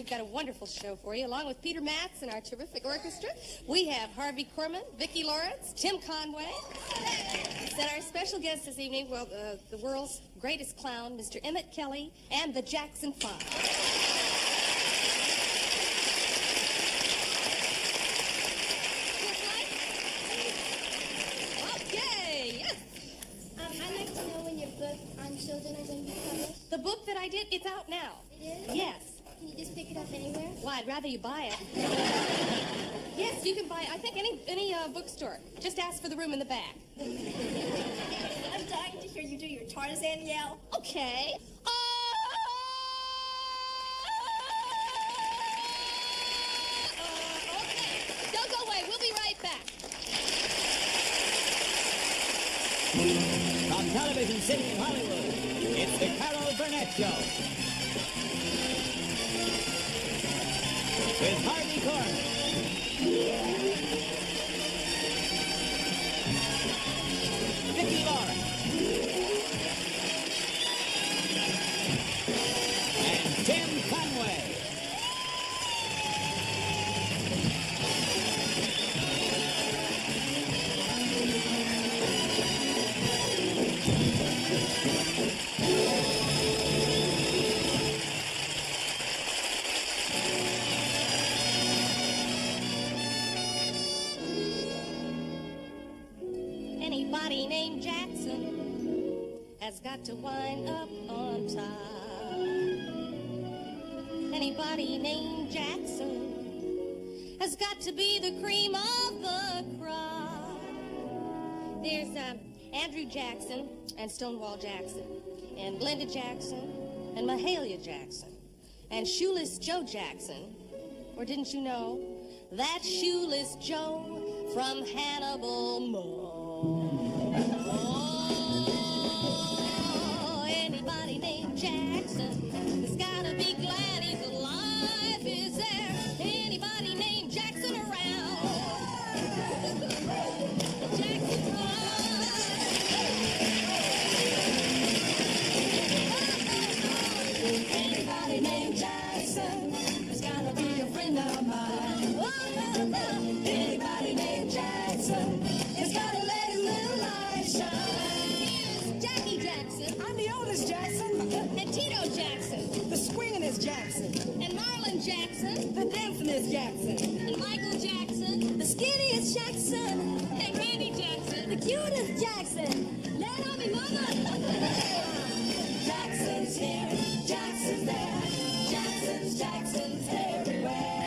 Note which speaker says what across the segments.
Speaker 1: we've got a wonderful show for you. Along with Peter Matz and our terrific orchestra, we have Harvey Korman, Vicki Lawrence, Tim Conway. And our special guest this evening, well, the world's greatest clown, Mr. Emmett Kelly, and the Jackson Five.
Speaker 2: Children are going to be published?
Speaker 1: The book that I did, it's out now.
Speaker 2: It is?
Speaker 1: Yes.
Speaker 2: Can you just pick it up anywhere?
Speaker 1: Well, I'd rather you buy it. Yes, you can buy it. I think any bookstore. Just ask for the room in the back.
Speaker 2: I'm dying to hear you do your Tarzan yell.
Speaker 1: Okay. Okay. Don't go away. We'll be right back.
Speaker 3: From Television City, Hollywood, it's the Carol Burnett Show. With Harvey Korman, Vicki Lawrence, and Tim Conway.
Speaker 1: Anybody named Jackson has got to wind up on top. Anybody named Jackson has got to be the cream of the crop. There's Andrew Jackson and Stonewall Jackson and Glenda Jackson and Mahalia Jackson and Shoeless Joe Jackson. Or didn't you know that Shoeless Joe from Hannibal Moore? Oh, anybody named Jackson has gotta be glad he's alive. Is there anybody named Jackson around? Jackson's anybody named Jackson has gotta be a friend of mine. Anybody named Jackson has gotta let his little light shine. Here's Jackie Jackson.
Speaker 4: I'm the oldest Jackson.
Speaker 1: And Tito Jackson.
Speaker 4: The swingin'est Jackson.
Speaker 1: And Marlon Jackson.
Speaker 4: The dancing'est Jackson.
Speaker 1: And Michael Jackson.
Speaker 2: The skinniest Jackson.
Speaker 1: And Randy Jackson.
Speaker 2: The cutest Jackson.
Speaker 1: Let on me, mama.
Speaker 4: Jackson's here, Jackson's there. Jackson's everywhere.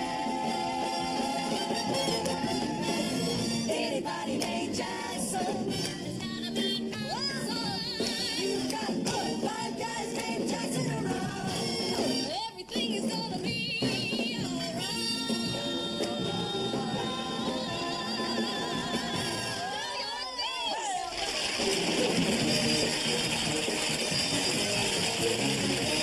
Speaker 4: Anybody named Jackson
Speaker 1: There's gotta be awesome.
Speaker 4: You've got 5 guys named Jackson around.
Speaker 1: Everything is gonna be alright. Do your thing.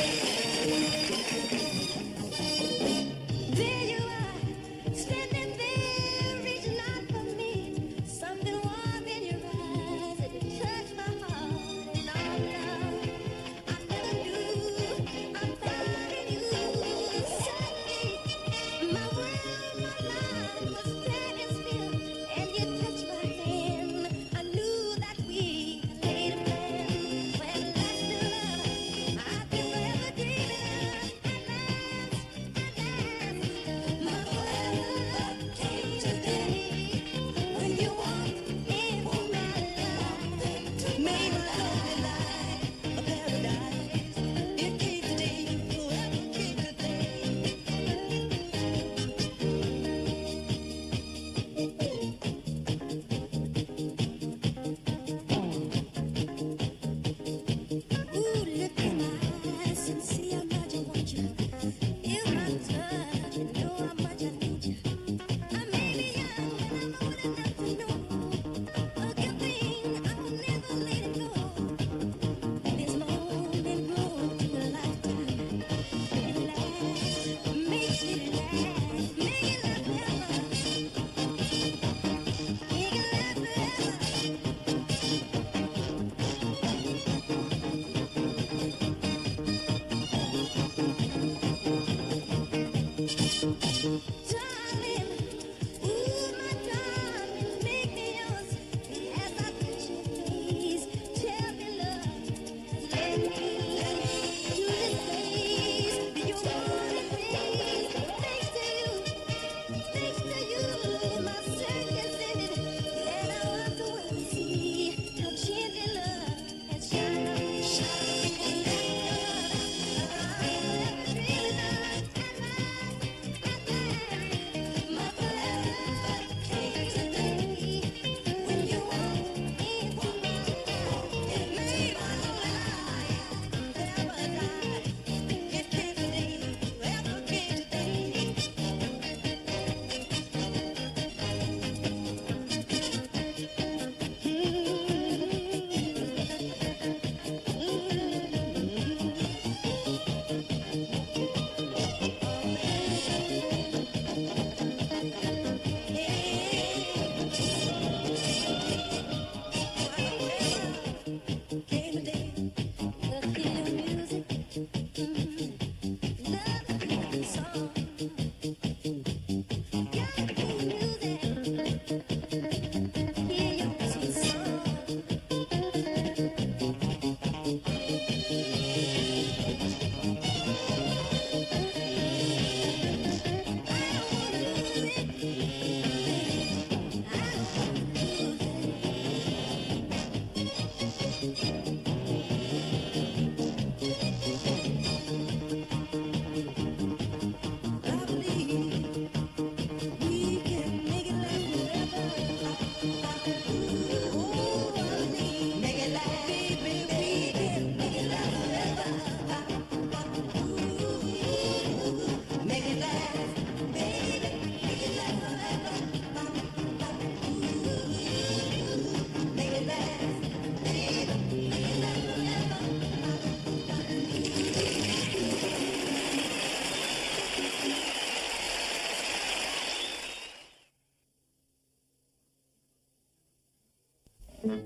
Speaker 5: Excuse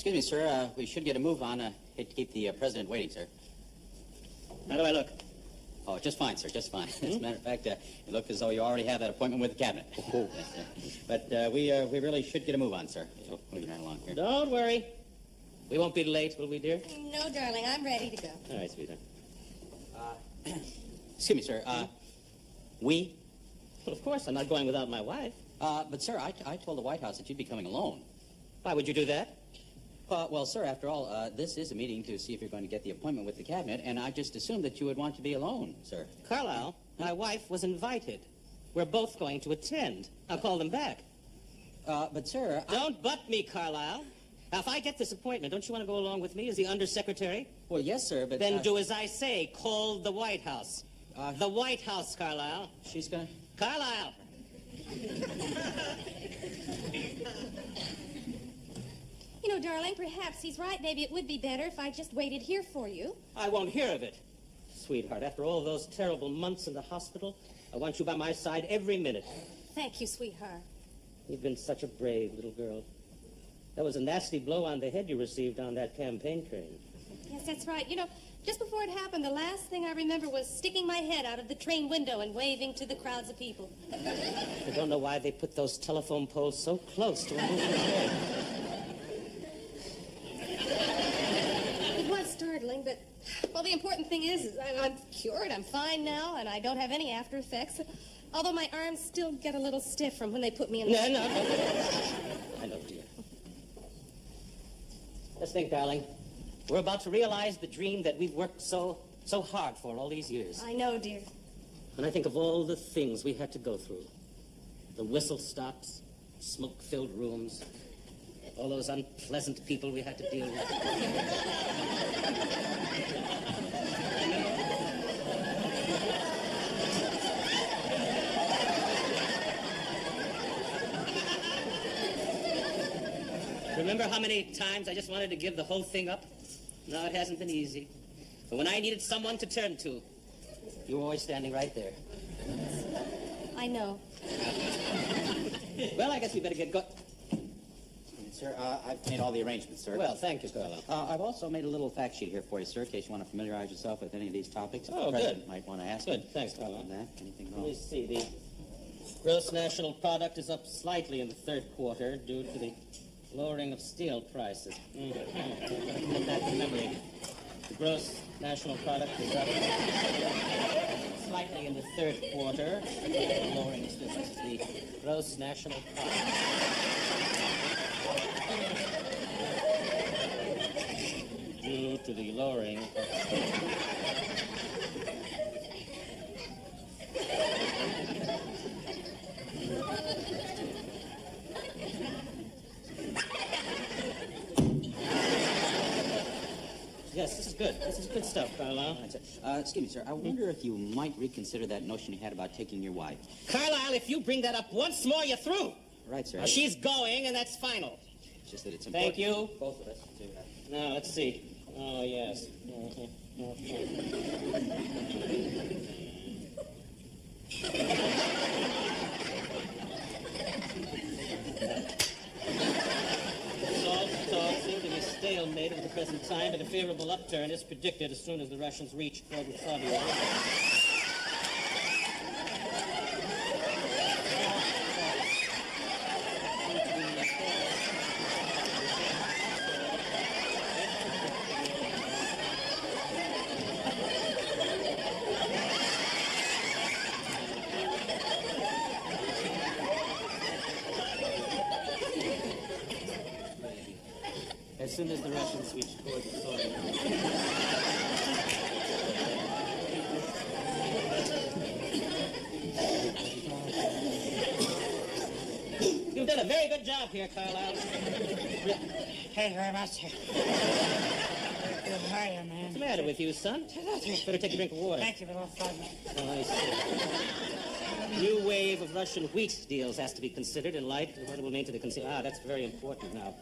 Speaker 5: me, sir. We should get a move on. Hate to keep the president waiting, sir.
Speaker 3: How do I look?
Speaker 5: Oh, just fine, sir, just fine. As a matter of fact, you look as though you already have that appointment with the cabinet.
Speaker 3: Oh.
Speaker 5: Yes, sir. But we really should get a move on, sir. So, moving right along here.
Speaker 3: Don't worry. We won't be late, will we, dear?
Speaker 1: No, darling, I'm ready to go.
Speaker 3: All right, sweetheart.
Speaker 5: Excuse me, sir. We?
Speaker 3: Well, of course, I'm not going without my wife.
Speaker 5: But, sir, I told the White House that you'd be coming alone.
Speaker 3: Why would you do that?
Speaker 5: Well, sir, after all, this is a meeting to see if you're going to get the appointment with the cabinet, and I just assumed that you would want to be alone, sir.
Speaker 3: Carlisle, my wife was invited. We're both going to attend. I'll call them back.
Speaker 5: But, sir...
Speaker 3: Don't butt me, Carlisle. Now, if I get this appointment, don't you want to go along with me as the undersecretary?
Speaker 5: Well, yes, sir, but...
Speaker 3: Then do as I say. Call the White House. The White House, Carlisle.
Speaker 5: She's going to...
Speaker 3: Carlisle!
Speaker 1: You know, darling, perhaps he's right. Maybe it would be better if I just waited here for you.
Speaker 3: I won't hear of it. Sweetheart, after all those terrible months in the hospital, I want you by my side every minute.
Speaker 1: Thank you, sweetheart.
Speaker 3: You've been such a brave little girl. That was a nasty blow on the head you received on that campaign train.
Speaker 1: Yes, that's right. You know, just before it happened, the last thing I remember was sticking my head out of the train window and waving to the crowds of people.
Speaker 3: I don't know why they put those telephone poles so close to a moving train.
Speaker 1: It was startling, but, well, the important thing is I'm cured, I'm fine now, and I don't have any after effects. Although my arms still get a little stiff from when they put me in the...
Speaker 3: No. I know, dear. Let's think, darling. We're about to realize the dream that we've worked so hard for all these years.
Speaker 1: I know, dear.
Speaker 3: And I think of all the things we had to go through. The whistle stops, smoke-filled rooms, all those unpleasant people we had to deal with. Remember how many times I just wanted to give the whole thing up? No, it hasn't been easy. But when I needed someone to turn to, you were always standing right there.
Speaker 1: I know.
Speaker 3: Well, I guess we better get going.
Speaker 5: Sir, I've made all the arrangements, sir.
Speaker 3: Well, thank you, Carlo.
Speaker 5: I've also made a little fact sheet here for you, sir, in case you want to familiarize yourself with any of these topics.
Speaker 3: Oh,
Speaker 5: the President
Speaker 3: good.
Speaker 5: might want to ask
Speaker 3: Good.
Speaker 5: you
Speaker 3: Thanks, Carlo.
Speaker 5: on that. Anything
Speaker 3: Let
Speaker 5: wrong?
Speaker 3: me see. The gross national product is up slightly in the third quarter due to the lowering of steel prices. Put that in memory. The gross national product is up slightly in the third quarter. Lowering of steel prices. The gross national product. Due to the lowering Yes, this is good. This is good stuff, Carlisle.
Speaker 5: Excuse me, sir. I wonder if you might reconsider that notion you had about taking your wife.
Speaker 3: Carlisle, if you bring that up once more, you're through.
Speaker 5: Right, sir.
Speaker 3: Now, she's going, and that's final.
Speaker 5: It's just that it's important.
Speaker 3: Thank you.
Speaker 5: Both of us.
Speaker 3: Now, let's see. Oh, yes. Talk seem to be stalemated at the present time, but a favorable upturn is predicted as soon as the Russians reach Yugoslavia. As soon as the Russians reach toward the Soviet. You've done a very good job here, Carlisle.
Speaker 6: Thank you very much. Good hire, man.
Speaker 3: What's the matter with you, son? Better take a drink of water.
Speaker 6: Thank you for those 5 minutes.
Speaker 3: Oh, I see. New wave of Russian wheat deals has to be considered in light of what it will mean to the consumer. Ah, that's very important now.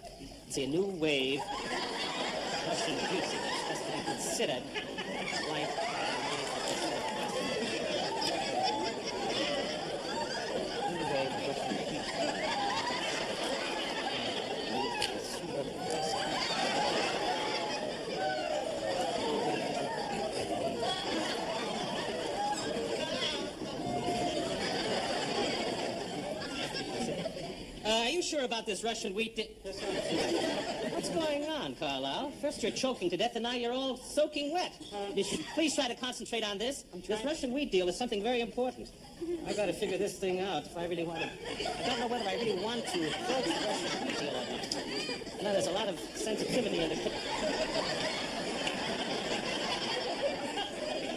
Speaker 3: See, a new wave of Russian wheat deals has to be considered in light of what it will mean to the consumer. about this Russian wheat. What's going on, Carlisle? First you're choking to death, and now you're all soaking wet. You should please try to concentrate on this. This Russian wheat deal is something very important. I got to figure this thing out if I really want to. I don't know whether I really want to approach the Russian wheat deal or not. No, there's a lot of sensitivity in the.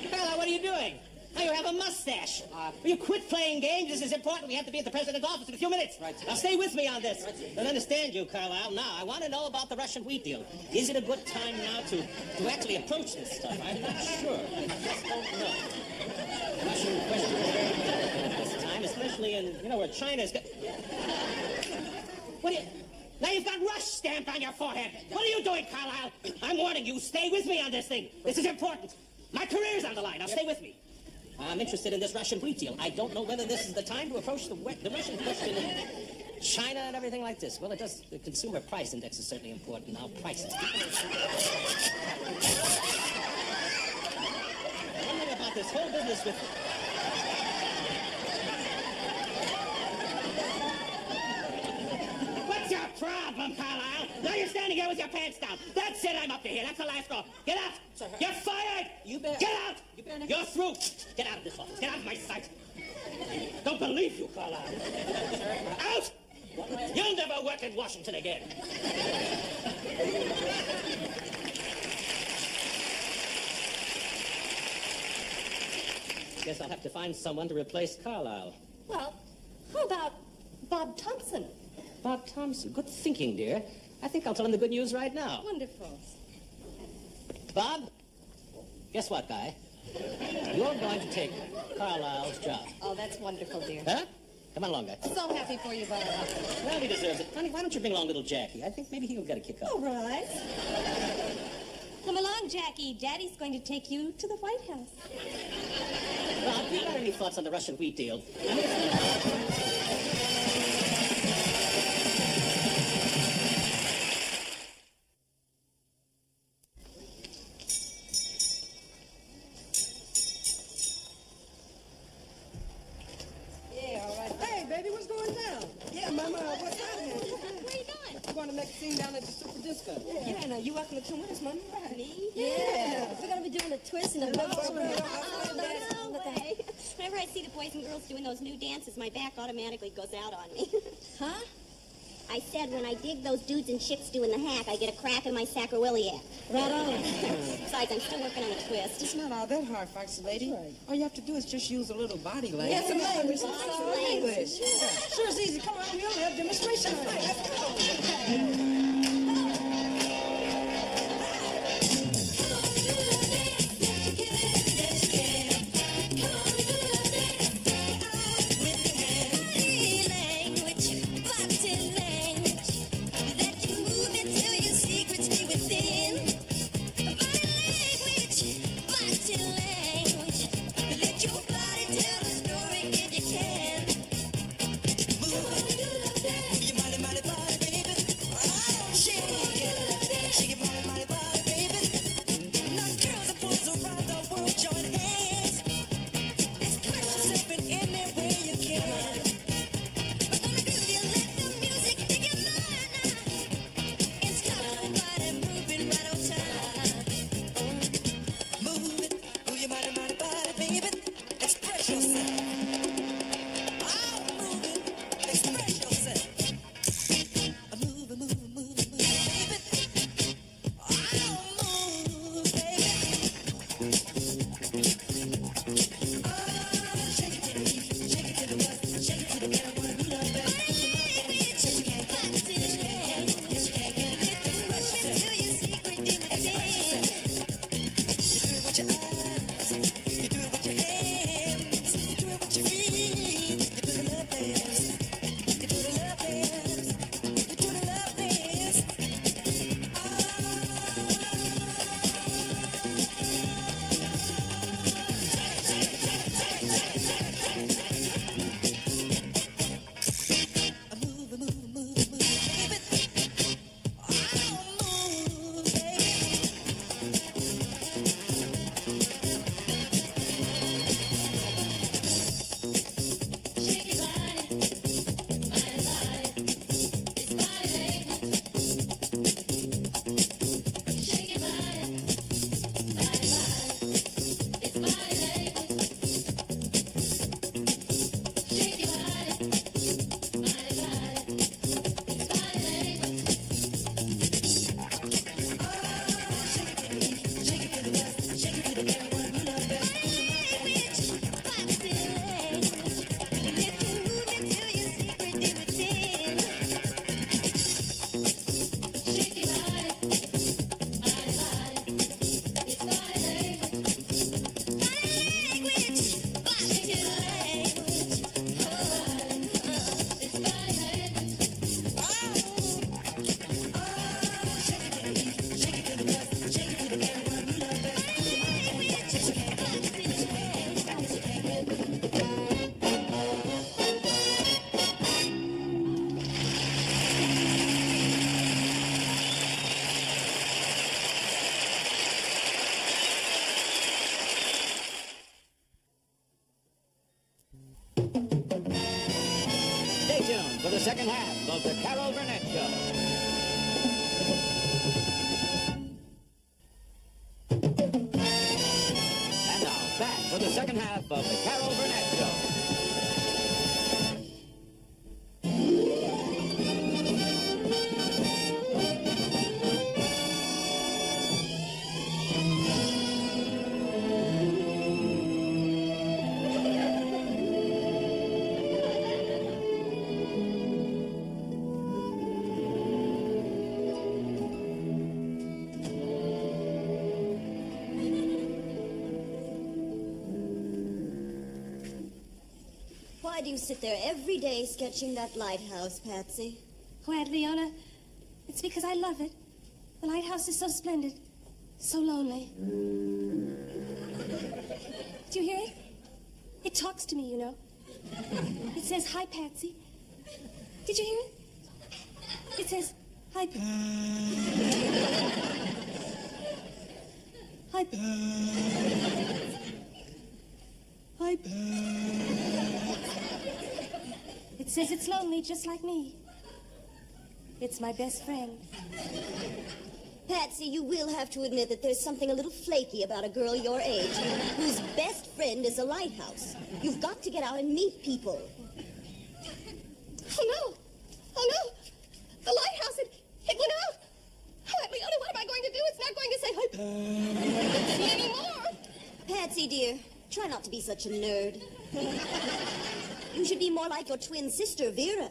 Speaker 3: Carlisle, what are you doing? Now you have a mustache. Will you quit playing games? This is important. We have to be at the president's office in a few minutes. Right. Now stay with me on this. Right. I understand you, Carlisle. Now, I want to know about the Russian wheat deal. Is it a good time now to actually approach this stuff? I'm not sure. I just don't know. The Russian question is very delicate at this time, especially in, where China's got... What do you... Now you've got Rush stamped on your forehead. What are you doing, Carlisle? I'm warning you. Stay with me on this thing. This is important. My career's on the line. Now stay with me. I'm interested in this Russian wheat deal. I don't know whether this is the time to approach the Russian question in China and everything like this. Well, it does. The consumer price index is certainly important. Now, prices. Wondering about this whole business with... What's your problem, Carlisle? Now you're standing here with your pants down. That's it. I'm up to here. That's the last straw. Get out. You're fired. You bet. Get out. You're through. Get out of this office. Get out of my sight. Don't believe you, Carlisle. Out. You'll never work in Washington again. Guess I'll have to find someone to replace Carlisle.
Speaker 2: Well, how about Bob Thompson?
Speaker 3: Bob Thompson. Good thinking, dear. I think I'll tell him the good news right now.
Speaker 2: Wonderful.
Speaker 3: Bob, guess what, guy? You're going to take Carlisle's job.
Speaker 2: Oh, that's wonderful, dear.
Speaker 3: Huh? Come on along, guy.
Speaker 2: So happy for you, Bob.
Speaker 3: Well, he deserves it. Honey, why don't you bring along little Jackie? I think maybe he'll get a kick up.
Speaker 2: All right.
Speaker 1: Come along, Jackie. Daddy's going to take you to the White House.
Speaker 3: Bob, you got any thoughts on the Russian wheat deal?
Speaker 7: Down at the Super Disco.
Speaker 2: Yeah, now you welcome to come with us, Mama.
Speaker 1: Me?
Speaker 2: Yeah.
Speaker 1: We're going to be doing a twist and a bubble.
Speaker 2: No
Speaker 1: way. Whenever I see the boys and girls doing those new dances, my back automatically goes out on me.
Speaker 2: Huh?
Speaker 1: I said when I dig those dudes and chicks doing the hack, I get a crack in my sacroiliac.
Speaker 2: Right on.
Speaker 1: Besides, I'm still working on a twist.
Speaker 7: It's not all that hard, Foxy lady.
Speaker 2: Right.
Speaker 7: All you have to do is just use a little body language.
Speaker 2: Yes, some language. Some
Speaker 7: English. Yeah. Sure, it's easy. Come on, we only have demonstration. Let's go.
Speaker 5: the second half of the Carol Burnett Show. And now, back for the second half of the Carol Burnett Show.
Speaker 2: Why do you sit there every day sketching that lighthouse, Patsy?
Speaker 1: Oh, Aunt Leona, it's because I love it. The lighthouse is so splendid, so lonely. Do you hear it? It talks to me, you know. It says, "Hi, Patsy." Did you hear it? It says, "Hi, Hi, Hi, It says it's lonely, just like me. It's my best friend.
Speaker 2: Patsy, you will have to admit that there's something a little flaky about a girl your age whose best friend is a lighthouse. You've got to get out and meet people.
Speaker 1: Oh, no. Oh, no. The lighthouse, it went out. Oh, Aunt Leona, what am I going to do? It's not going to say hi anymore.
Speaker 2: Patsy, dear, try not to be such a nerd. You should be more like your twin sister, Vera.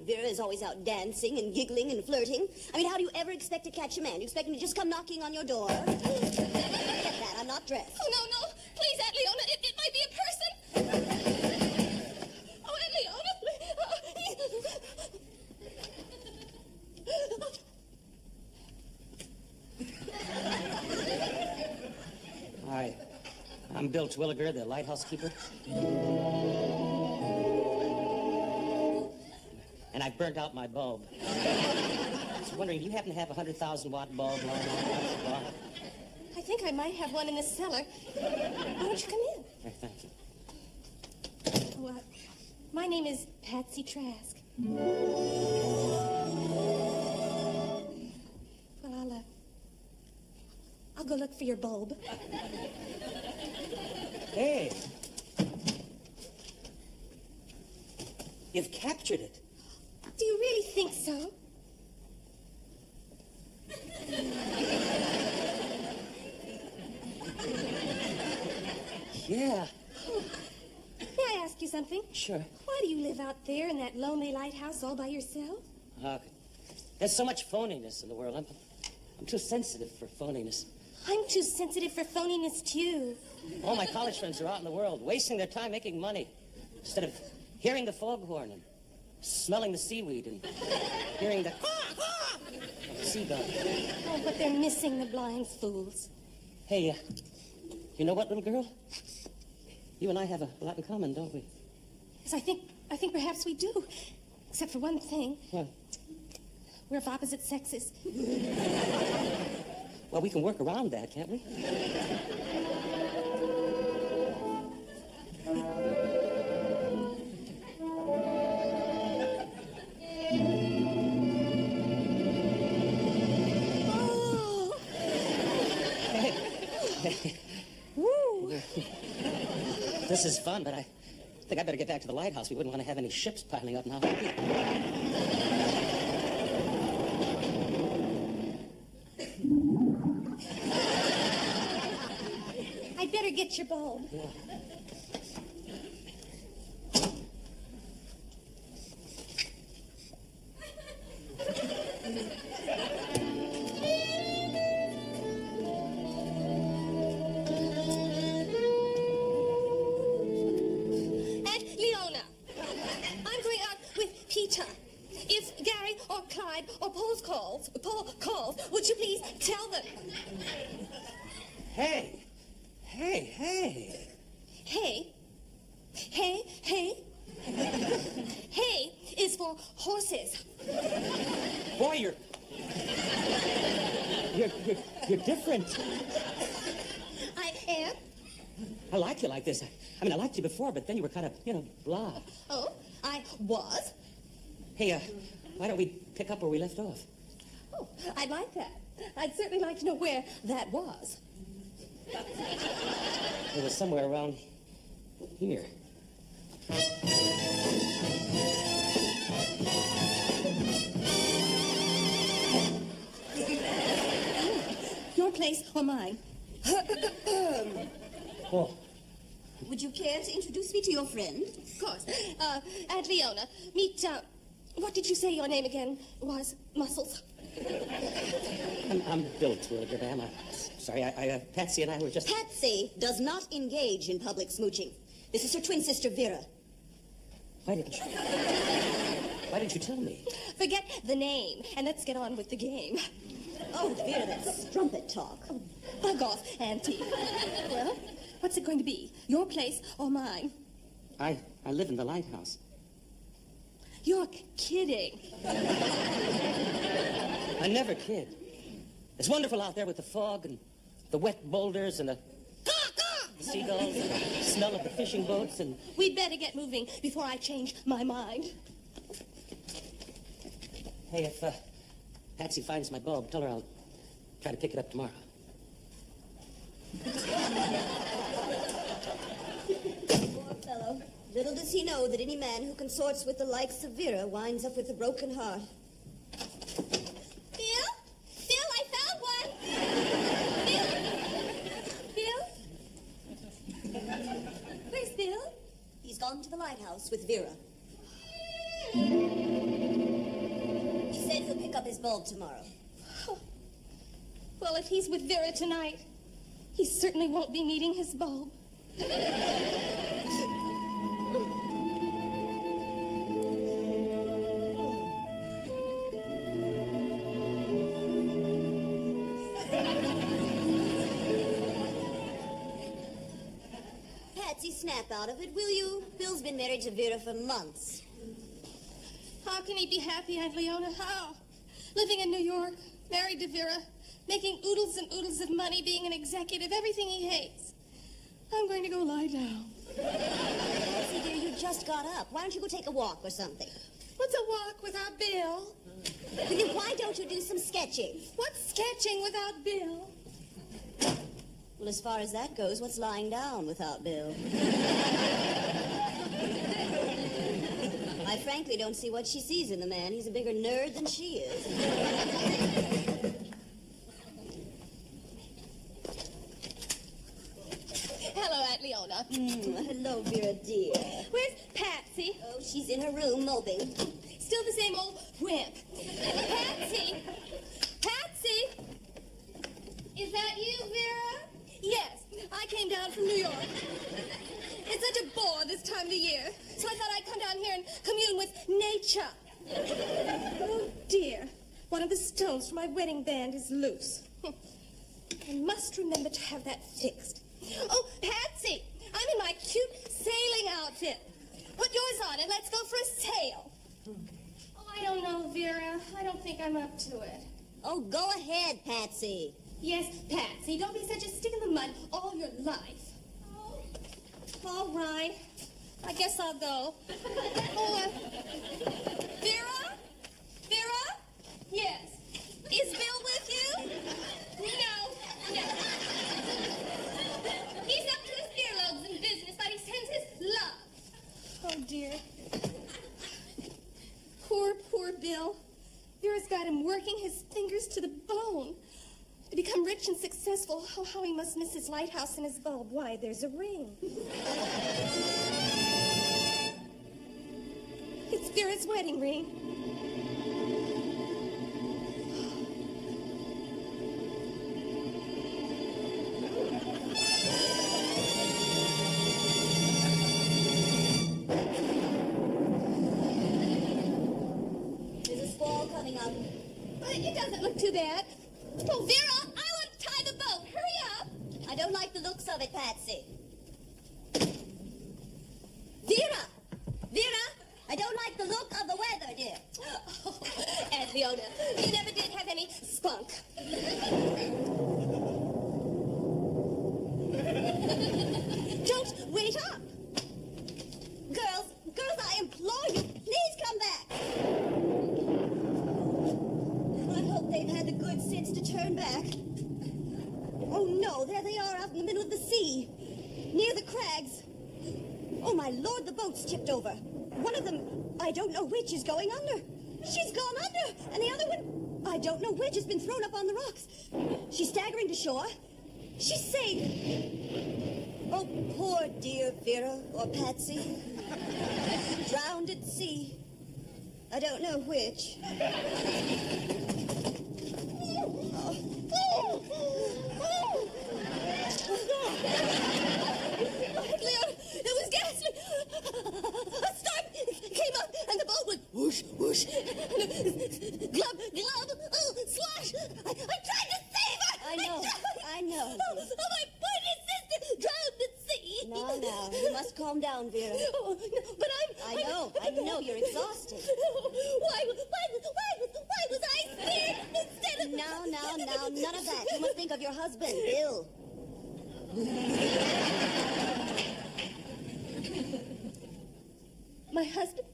Speaker 2: Vera is always out dancing and giggling and flirting. I mean, how do you ever expect to catch a man? You expect him to just come knocking on your door? Get that, I'm not dressed.
Speaker 1: Oh, no, no. Please, Aunt Leona, it might be a person. Oh, Aunt Leona,
Speaker 3: Hi, I'm Bill Twilliger, the lighthouse keeper. And I've burnt out my bulb. I was wondering, do you happen to have a 100,000-watt bulb lying around?
Speaker 1: I think I might have one in the cellar. Why don't you come in?
Speaker 3: Thank you.
Speaker 1: Oh, my name is Patsy Trask. Well, I'll go look for your bulb.
Speaker 3: Hey. You've captured it.
Speaker 1: Do you really think so?
Speaker 3: Yeah.
Speaker 1: May I ask you something?
Speaker 3: Sure.
Speaker 1: Why do you live out there in that lonely lighthouse all by yourself?
Speaker 3: There's so much phoniness in the world. I'm too sensitive for phoniness.
Speaker 1: I'm too sensitive for phoniness, too.
Speaker 3: All my college friends are out in the world, wasting their time making money, instead of hearing the foghorn and smelling the seaweed and hearing the seagull.
Speaker 1: Oh, but they're missing the blind fools.
Speaker 3: Hey, you know what, little girl? You and I have a lot in common, don't we?
Speaker 1: Yes, I think perhaps we do. Except for one thing.
Speaker 3: What?
Speaker 1: We're of opposite sexes.
Speaker 3: Well, we can work around that, can't we?
Speaker 1: Oh! Woo!
Speaker 3: This is fun, but I think I better get back to the lighthouse. We wouldn't want to have any ships piling up now.
Speaker 1: I'd better get your bulb.
Speaker 3: Yeah.
Speaker 1: Aunt Leona, I'm going out with Peter. If Gary or Clyde or Paul calls, would you please tell them?
Speaker 3: Hey. Hey.
Speaker 1: Hey. Hay is for horses.
Speaker 3: Boy, you're different.
Speaker 1: I am.
Speaker 3: I like you like this. I mean, I liked you before, but then you were kind of, blah.
Speaker 1: Oh, I was?
Speaker 3: Hey, why don't we pick up where we left off?
Speaker 1: Oh, I'd like that. I'd certainly like to know where that was.
Speaker 3: It was somewhere around here.
Speaker 1: Your place or mine?
Speaker 3: Oh,
Speaker 2: Would you care to introduce me to your friend?
Speaker 1: Of course. Aunt Leona, meet, what did you say your name again was? Muscles?
Speaker 3: I'm Bill Twilliger, ma'am. Sorry, Patsy and I were just...
Speaker 2: Patsy does not engage in public smooching. This is her twin sister, Vera.
Speaker 3: Why didn't you tell me?
Speaker 1: Forget the name, and let's get on with the game.
Speaker 2: Oh, Vera, that's strumpet talk.
Speaker 1: Bug off, Auntie. Well, what's it going to be? Your place or mine?
Speaker 3: I live in the lighthouse.
Speaker 1: You're kidding.
Speaker 3: I never kid. It's wonderful out there with the fog and the wet boulders and the seagulls and the smell of the fishing boats and...
Speaker 1: We'd better get moving before I change my mind.
Speaker 3: Hey, if Patsy finds my bulb, tell her I'll try to pick it up tomorrow.
Speaker 2: Poor fellow. Little does he know that any man who consorts with the likes of Vera winds up with a broken heart.
Speaker 1: Bill? Bill, I found one! Bill? Bill? Where's Bill?
Speaker 2: He's gone to the lighthouse with Vera. He said he'll pick up his bulb tomorrow.
Speaker 1: Well, if he's with Vera tonight, he certainly won't be needing his bulb.
Speaker 2: Patsy, snap out of it, will you? Bill's been married to Vera for months.
Speaker 1: How can he be happy, Aunt Leona? How? Living in New York, married to Vera, making oodles and oodles of money, being an executive, everything he hates. I'm going to go lie down.
Speaker 2: Patsy, dear, you just got up. Why don't you go take a walk or something?
Speaker 1: What's a walk without Bill?
Speaker 2: Then why don't you do some sketching?
Speaker 1: What's sketching without Bill?
Speaker 2: Well, as far as that goes, what's lying down without Bill? I frankly don't see what she sees in the man. He's a bigger nerd than she is.
Speaker 1: Hello, Aunt Leona.
Speaker 2: Hello, Vera, dear.
Speaker 1: Where's Patsy?
Speaker 2: Oh, she's in her room moping.
Speaker 1: Still the same old wimp. Patsy! Patsy! Is that you, Vera? Yes, I came down from New York. It's such a bore this time of the year, so I thought I'd come down here and commune with nature. Oh, dear. One of the stones from my wedding band is loose. I must remember to have that fixed. Oh, Patsy, I'm in my cute sailing outfit. Put yours on and let's go for a sail. Oh, I don't know, Vera. I don't think I'm up to it.
Speaker 2: Oh, go ahead, Patsy.
Speaker 1: Yes, Patsy, don't be such a stick in the mud all your life. Oh, all right. I guess I'll go. Oh, Vera? Vera? Yes. Is Bill with you? No. He's up to his earlobes in business, but he sends his love. Oh, dear. Poor Bill. Vera's got him working his fingers to the bone. To become rich and successful, how he must miss his lighthouse and his bulb. Why, there's a ring. It's Vera's wedding ring.
Speaker 2: There's a squall coming up.
Speaker 1: It doesn't look too bad. Oh, Vera, I want to tie the boat. Hurry up.
Speaker 2: I don't like the looks of it, Patsy. Vera! Vera! I don't like the look of the weather, dear.
Speaker 1: Oh, Aunt Leona, you never did have any spunk. Don't wait up.
Speaker 2: Oh, no, there they are out in the middle of the sea, near the crags. Oh, my Lord, the boat's tipped over. One of them, I don't know which, is going under. She's gone under. And the other one, I don't know which, has been thrown up on the rocks. She's staggering to shore. She's safe. Oh, poor dear Vera or Patsy. Drowned at sea. I don't know which. Leon, it was ghastly. A storm came up and the boat went whoosh, whoosh. Glub, glub, slosh. I tried to save her. I know. Oh, my poor sister drowned at sea. No, you must calm down, Vera. Oh, no, but I know, you're exhausted. Why was I scared instead of... Now, none of that. You must think of your husband, Bill. My husband?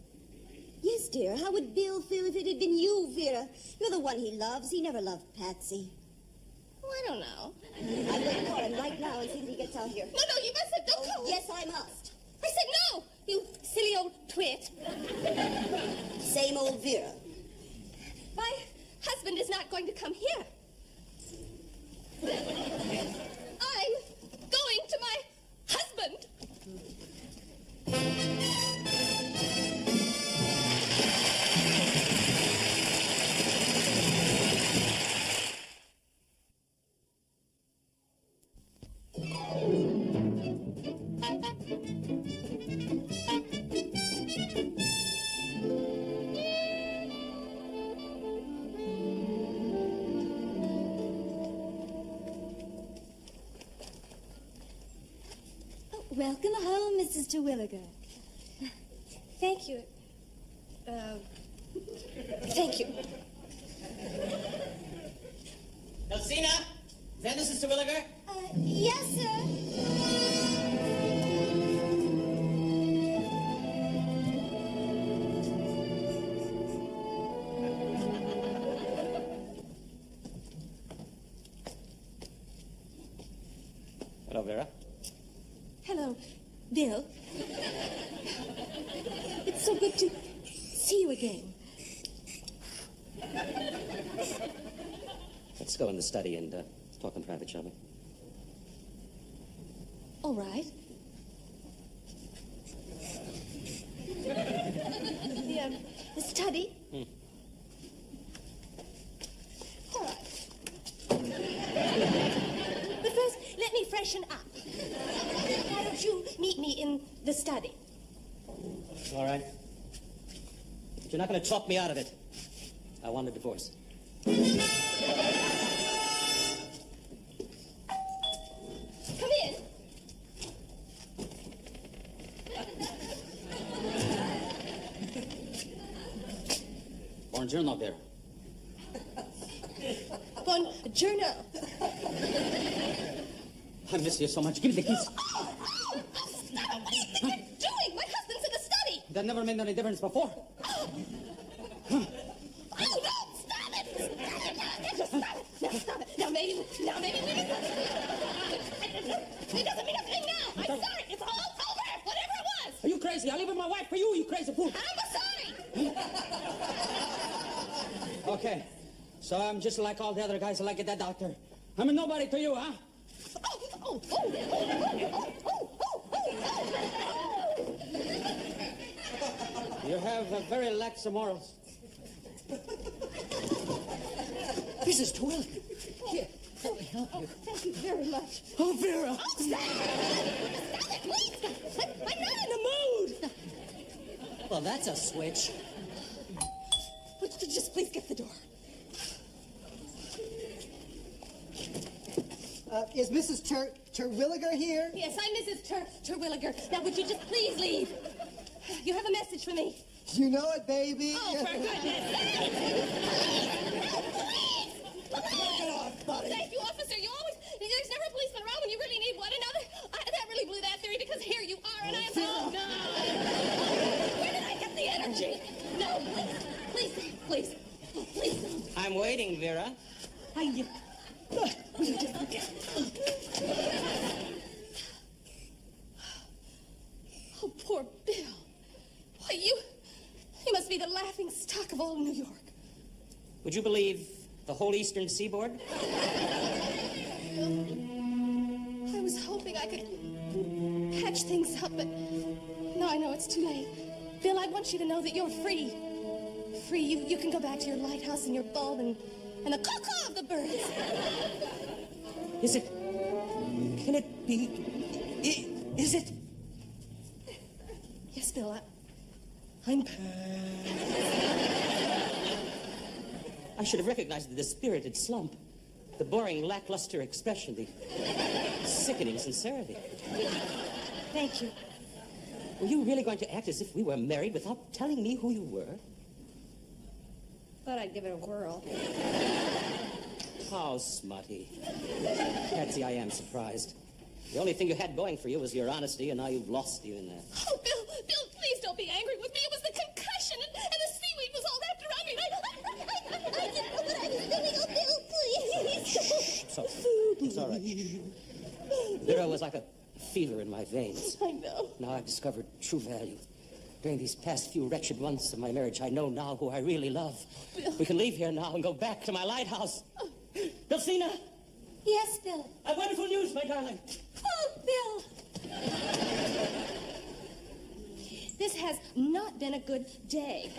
Speaker 2: Yes, dear. How would Bill feel if it had been you, Vera? You're the one he loves. He never loved Patsy.
Speaker 1: Oh, I don't know.
Speaker 2: I'm going to call him right now and see if he gets out here.
Speaker 1: No, you mustn't. Don't call him.
Speaker 2: Yes, I must.
Speaker 1: I said no, you silly old twit.
Speaker 2: Same old Vera.
Speaker 1: My husband is not going to come here. I'm going to my husband.
Speaker 2: Welcome home, Mrs. Terwilliger.
Speaker 1: Thank you. Thank you.
Speaker 3: Elsina? Is that Mrs. Terwilliger?
Speaker 2: Yes, sir.
Speaker 3: Hello, Vera.
Speaker 1: Hello, Bill. It's so good to see you again.
Speaker 3: Let's go in the study and talk in private, shall we?
Speaker 1: All right. The study? All right. But first, let me freshen up. Why don't you meet me in the study?
Speaker 3: All right. But you're not going to talk me out of it. I want a divorce.
Speaker 1: Come in.
Speaker 3: Buongiorno, Vera.
Speaker 1: Buongiorno.
Speaker 3: I miss you so much. Give me the keys.
Speaker 1: Stop it! What do you think you're doing? My husband's in the study.
Speaker 3: That never made any difference before.
Speaker 1: Oh, no! Stop it! Just stop it! Now, stop it! Now, maybe we can... It doesn't mean a thing now! I'm sorry! It's all over! Whatever it was!
Speaker 3: Are you crazy? I'll leave my wife for you, you crazy fool.
Speaker 1: I'm sorry!
Speaker 3: Okay. So I'm just like all the other guys like that doctor. I'm a nobody to you, huh? You have very lax morals. Mrs. Terwilliger. Here, let me help you.
Speaker 1: Thank you very much.
Speaker 3: Oh, Vera.
Speaker 1: Oh, stop it, please! I'm not in the mood!
Speaker 3: Well, that's a switch.
Speaker 1: Would you just please get the door?
Speaker 8: Is Mrs. Terwilliger here?
Speaker 1: Yes, I'm Mrs. Terwilliger. Now, would you just please leave? You have a message for me.
Speaker 8: You know it, baby.
Speaker 1: Oh, for goodness sake! Thank you, officer. There's never a policeman around when you really need one another. That really blew that theory because here you are and I am... Oh, no! Where did I get the energy? No, please.
Speaker 3: I'm waiting, Vera.
Speaker 1: Will you just...
Speaker 3: Would you believe the whole eastern seaboard?
Speaker 2: I was hoping I could patch things up, but no, I know it's too late. Bill, I want you to know that you're free. Free. You can go back to your lighthouse and your bulb and the caw-caw of the birds.
Speaker 3: Is it? Can it be? Is it?
Speaker 2: Yes, Bill, I'm...
Speaker 3: I should have recognized the dispirited slump, the boring, lackluster expression, the sickening sincerity.
Speaker 2: Thank you.
Speaker 3: Were you really going to act as if we were married without telling me who you were?
Speaker 2: Thought I'd give it a whirl.
Speaker 3: How smutty. Patsy, I am surprised. The only thing you had going for you was your honesty, and now you've lost even that.
Speaker 2: Oh, Bill, please don't be angry with me. It was the concussion, and the seaweed was all wrapped around me. I didn't know what I was doing. Oh, Bill, please.
Speaker 3: It's all right. Vera was like a fever in my veins.
Speaker 2: I know.
Speaker 3: Now I've discovered true value. During these past few wretched months of my marriage, I know now who I really love.
Speaker 2: Bill.
Speaker 3: We can leave here now and go back to my lighthouse. Dulcina!
Speaker 1: Yes, Bill.
Speaker 3: I have wonderful news, my darling.
Speaker 1: Oh, Bill.
Speaker 2: This has not been a good day.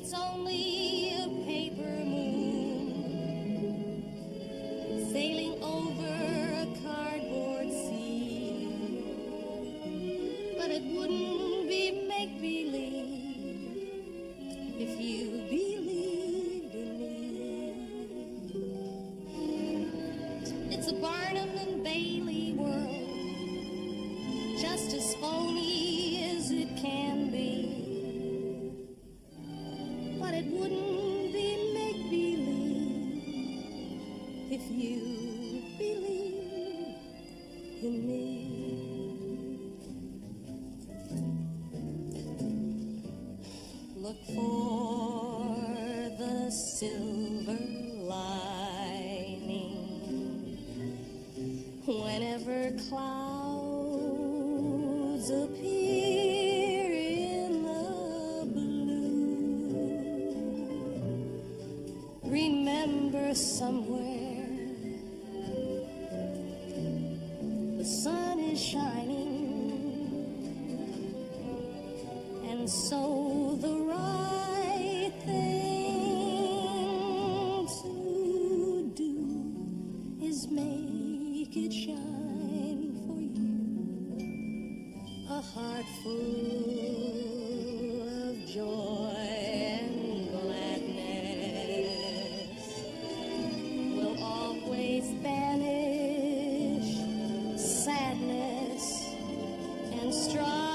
Speaker 1: it's only a paper moon sailing over a cardboard sea. But it wouldn't be make-believe if you believed in me. It's a Barnum and Bailey world, just as phony as it can be. But it wouldn't be make-believe if you believe in me. Look for the silver lining whenever clouds appear in the blue. Remember somewhere the sun is shining, and so the right thing to do is make it shine for you. A heart full of joy and gladness will always banish sadness and strife.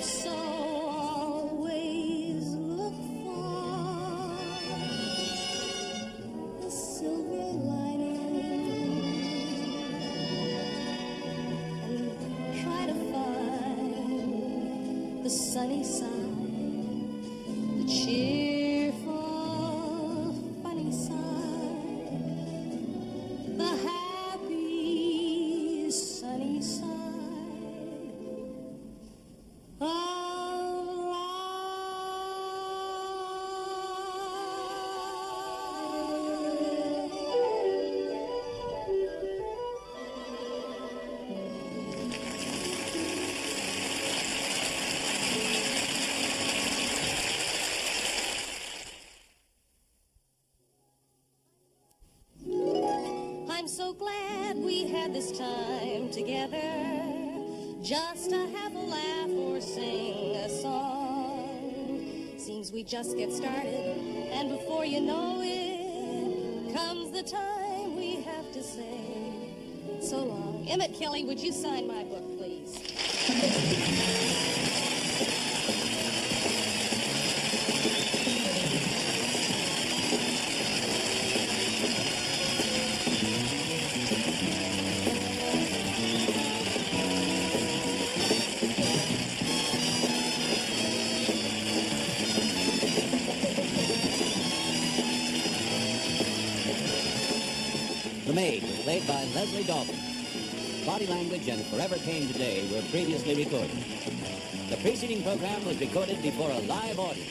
Speaker 1: So always look for the silver lining and try to find the sunny side, the cheerful, funny side, the happy, sunny side of I'm so glad we had this time together, just to have a laugh or sing a song. Seems we just get started, and before you know it, comes the time we have to say so long. Emmett Kelly, would you sign my book, please?
Speaker 9: The Maid was played by Leslie Dalton. Body Language and Forever Came Today were previously recorded. The preceding program was recorded before a live audience.